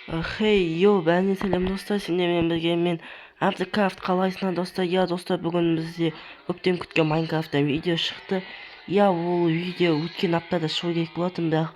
бәріне сәлем достар, сендермен бірге мен Абдыкрафт. Қалайсыңдар достар? Достар, бүгін бізде көптен күткен Майнкрафттан видео шықты. Ол видео өткен аптада шығу керек болатын, бірақ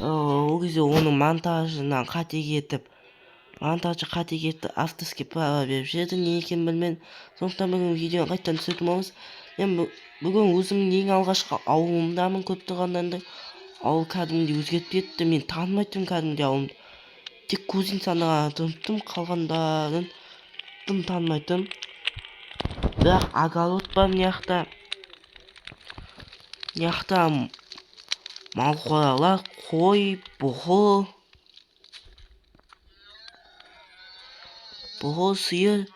ол кезде оның монтажы қате кетіп, авторский право беріп жіберді, не екенін білмедім. Сондықтан бүгін видеоны қайтадан түсіретін боламыз. Мен бүгін өзімнің ең алғашқы ауылымдамын. Көп тұрғаннан ауыл кәдімгідей өзгеріп кетті. Мен танымайтын кәдімгідей ауылымды. Тек көзін санаған тұмтым, қалғандарын тым танымайтын. Бірақ огород бар мына жақта мал қоралар, қой, бұғы, сиыр.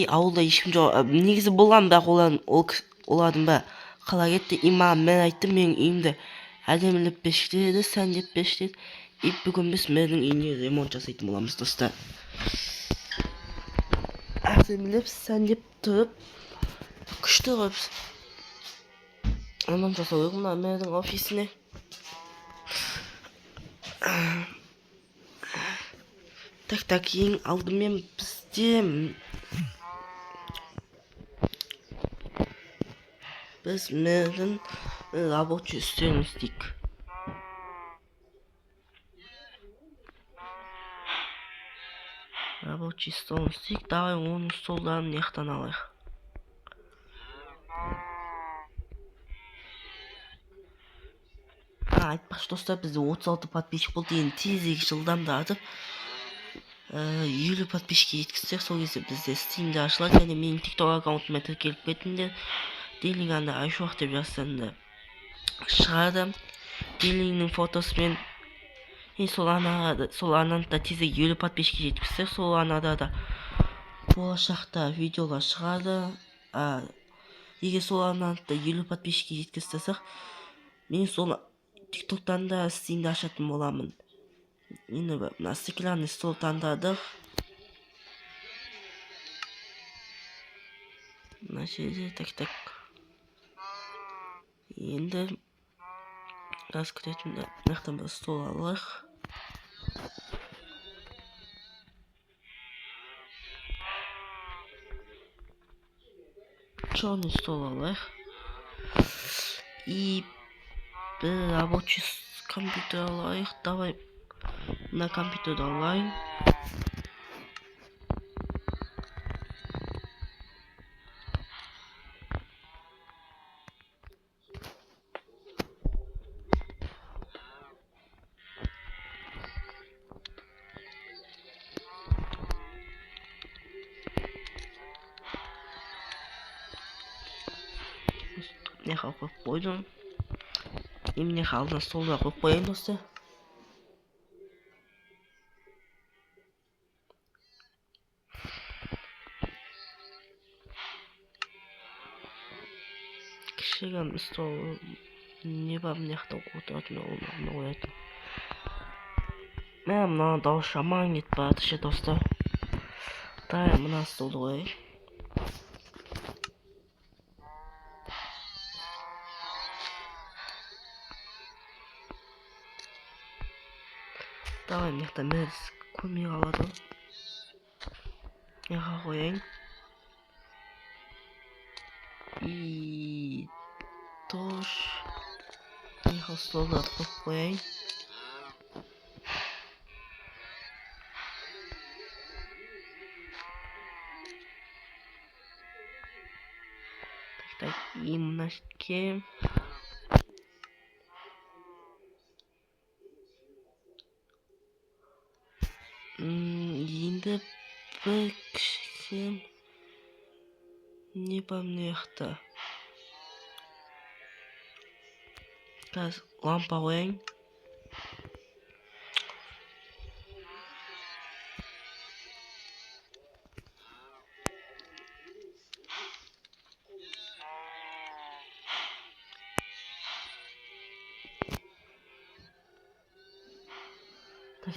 Ауылда ешкім жоқ. Негізі болған, бірақ олардың бәрі қала кетті. Мен айттым, менің үйімді әдемілеп берші деді, сәндеп берші деді. Бүгін біз менің үйіне ремонт жасайтын боламыз достар. Әдемілеп сәндеп тұрып, күшті қылып ремонт жасау керек. Мына менің офисіне. Так, ең алдымен біз менің рабочий үстелін істейік. Рабочий столын істейік. Давай оның столдарын яқтан алайық. Айтпақшы достар, бізде 36 подписчик болды. Енді тезірек жылдамдатып 50 подписчикке жеткізсек, сол кезде бізде стримде ашылады. Және менің тикток аккаунтыма тіркеліп кетіңдер. Делинганда айшуақ деп жазсаңдар шығады. Делингнің фотосымен сол ананда тезірек 50 подписчикке жеткізсек, сол анада да болашақта видеолар шығады. Егер сол ананда 50 подписчикке жеткізсек, мен сол тиктоктан да стримді ашатын боламын. Енді мына стеклянный стол таңдадық. Мына жерде так. Енді газ күтетін мынақтан бір стол алайық. Черный стол алайық. Бір рабочий компьютер алайық. Давай мына компьютерді алайын. Мына қойып қойдым. Мына алдына столға қойып қояйын достар. Кішігірім стол не бар, мына жақта отыратын орнына қоятын. Мына дауыс жаман кетіп бара жатыр достар. Давай мына столды қояйық. Давай мына жақта біз көрмей қалады. Мына қояйын. Тош. Мына столды қойып қояйын. Так, мына жерге енді бір кішігірім не бар мына жақта. Қазір лампа қояйын.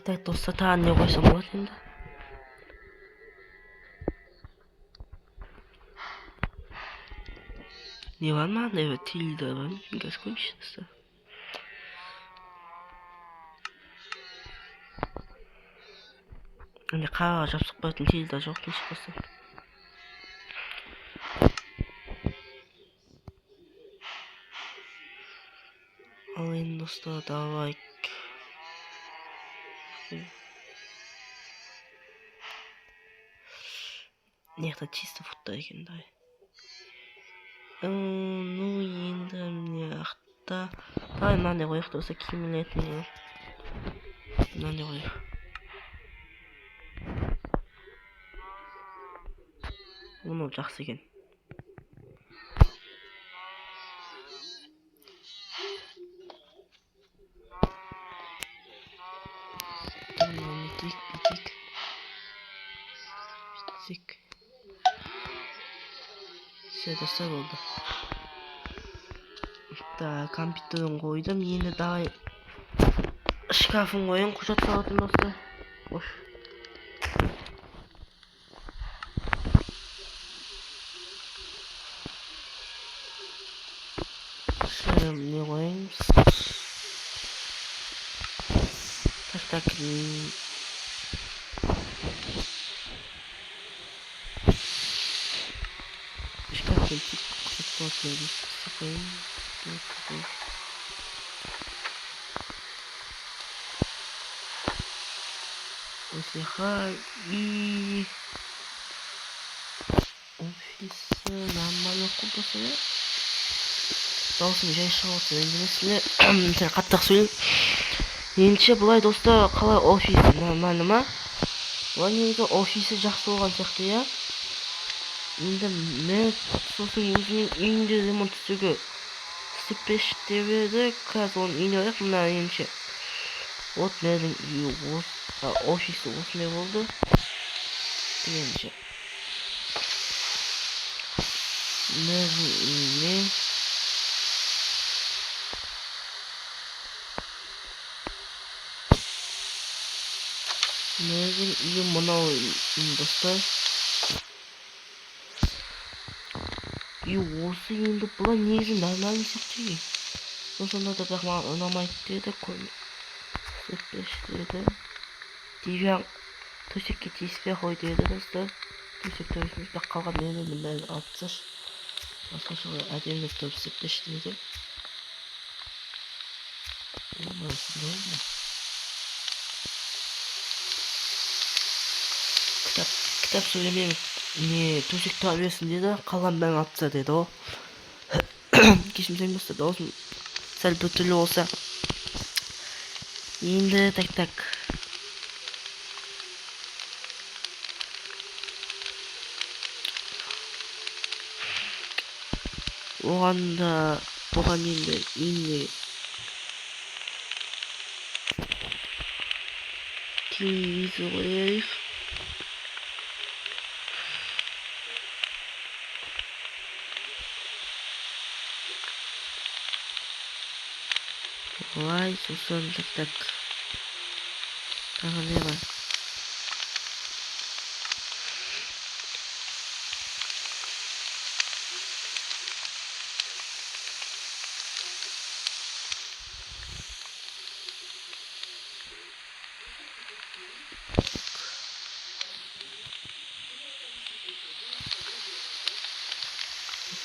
Так, достар, тағы не қойсам болады енді. Не var mı? Evet, tilde var. Biraz konuşuruz. 근데 카메라가 접속버튼 딜다 조금 싶었어. Windows давай. Нет, это чисто футболки, да. Ну енді мыняқта. Давай мынандай қояйық досы кимилетін. Мынандай қояйық. Оны жақсы екен. Bittik. Все, достал oldu. Да, компьютерін қойдым. Енді давай шкафын қояйын. Құжат салатын достар. Boş. Şöyle ne koyayım? Tak. Şkafın tip kutuları sıkayım. Осыха и офис нормально купасы. Даусым жай шығып отыр. Енді сен қаттақ сөйлейін. Ендеше былай достар, қалай офисі нормально ма? Бұл негізі офисі жақсы болған сияқты, я. Енді мен сосын өзінің үйінде ремонт істеуге істеп деп еді. Қазір оның үйіне барайық. Мына ендеше. Вот менің үйі офисі осындай болды. Ендеше. Менің үйіне Menің үйім мынау достар. Үй осы енді бұлай негізі нормально сияқты. Сонда да бірақ маған ұнамайды деді. Деді. Девиан төсекке тиіспей қой деді достар. Төсекте өсімізбек қалған менің бәрін алып тасташы. Басқаша әдемі төсектеш деді. Kitap söylemeyeyim. Төсек табиесін деді, қалған бәрін алып таста деді о. Кешірім достар, даусым сәл бүтілі болса. Енді так. Оған енді телевизор қояйық. Давай, сосын так. Тағы не бар?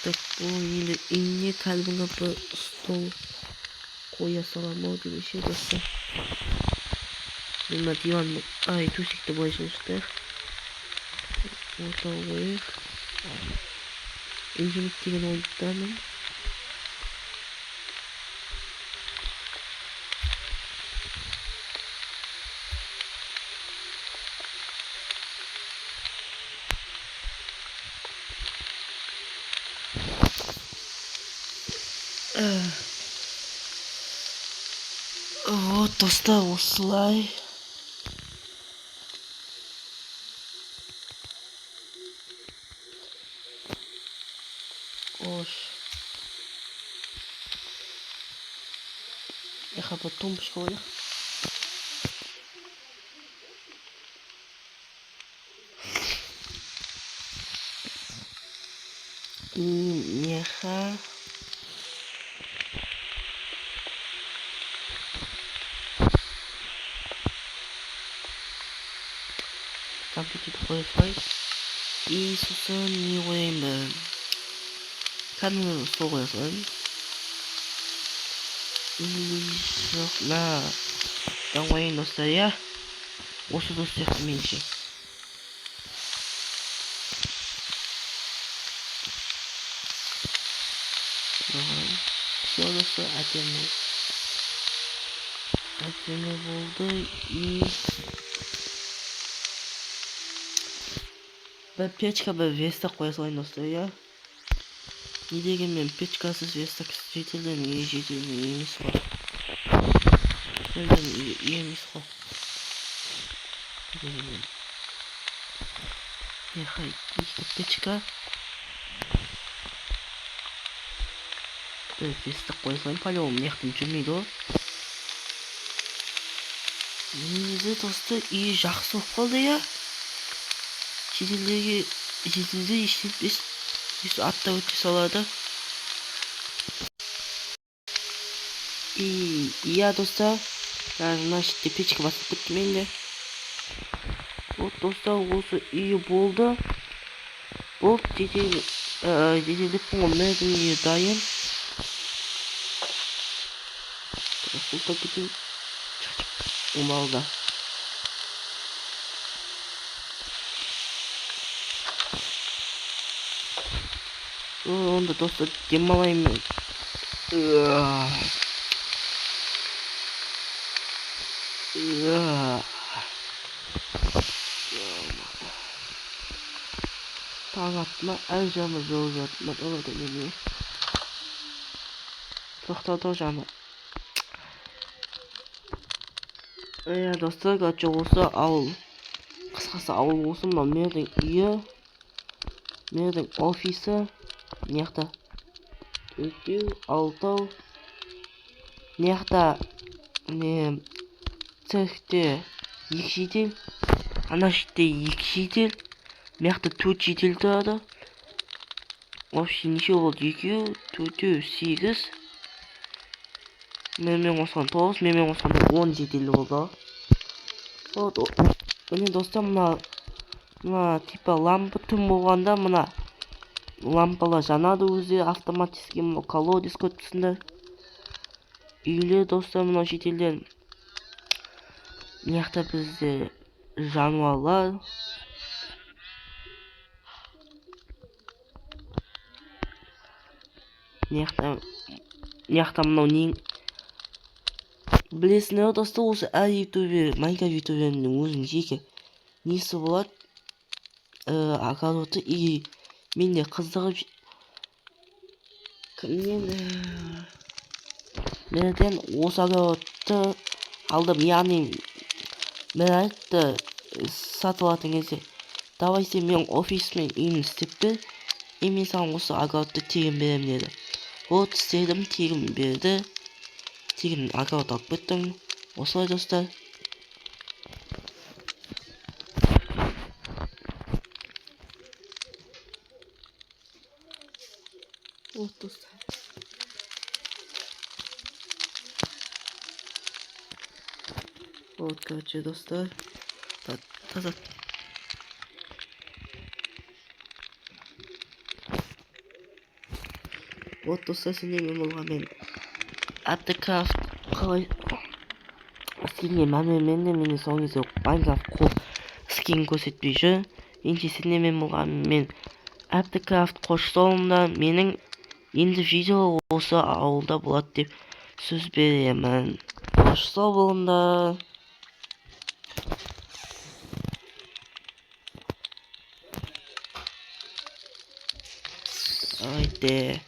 Так, бұл үйіне кәдімгі бір стол қоя салам ау деп ше достар. Мына диван, төсекті былай жылжытайық. Ортаға қояйық. Инженік деген ойындамын. Вот достар, осылай. Ош. Я ga потом gooien. Я ga компьютерді қоя салайық. И сосын не қояйын, камераны сол қоя салайын. Мына қояйын достар, иә. Осы дос сияқты меніңше. Все достар, әдемі болды. И бір печка, бір вестак қоя салайын достар, иә. Не дегенмен печкасыз вестак жетелден емес қой. Емес қой. Нехай, печка. Вестак қоя салайын, по-любому неқтен жүрмейді ғой. Негізі достар, үй жақсы болып қалды, иә. Шетелде ештетпес атта өте салады. И иә достар, мына шетте печка басып кеттім енді. Вот достар, осы үйі болды. Бұл жетелдіктің өмірдің үйі дайын. Сұлта кету умалда. Онда достар демалайын. Таң атма, әр жамы жол жатма, оларды неме. Тоқтау жаны. Достар, қатшы осы ауыл. Қысқасы ауыл осы, мына мердің үйі. Мердің офисі. Неқта өтеу, алтау. Неқта цехте 2 жедел. Ана жерде 2 жедел. Меқта 4 жедел тұрады. Вообще неше болды? 2, 4, 8. Менімен қосқан 9, менімен қосқан 10 жедел болды. Вот, міне достар, мына типа лампы түн болғанда мына лампалар жанады өзі автоматически. Колодец көптісінде үйлер достар, мына жетелден. Меқта бізде жануарлар. Меқта мынау нең білесіңдер достар, осы әр ютубер, Майнкрафт ютуберінің өзінің жеке несі болады, огороды. И мен де қызығып мерден осы огородты алдым. Яғни мен айтты сатып алатын кезде, давай сен менің офисмен үйімді істеп бер, и мен саған осы огородты тегін берем деді. Вот істедім, тегін берді. Тегін огород алып кеттім. Осылай достар. Вот достар. Вот, короче, достар. Таза. Вот достар, сендермен болған мен Апдекрафт қалай скинге мәнмен де мені соңғы кезде Майнкрафт қол скин көрсетпей жүр. Енді сендермен болған мен Апдекрафт қош жолында. Менің енді видео осы ауылда болады деп сөз беремін. Қош жол болыңдар. Haydi.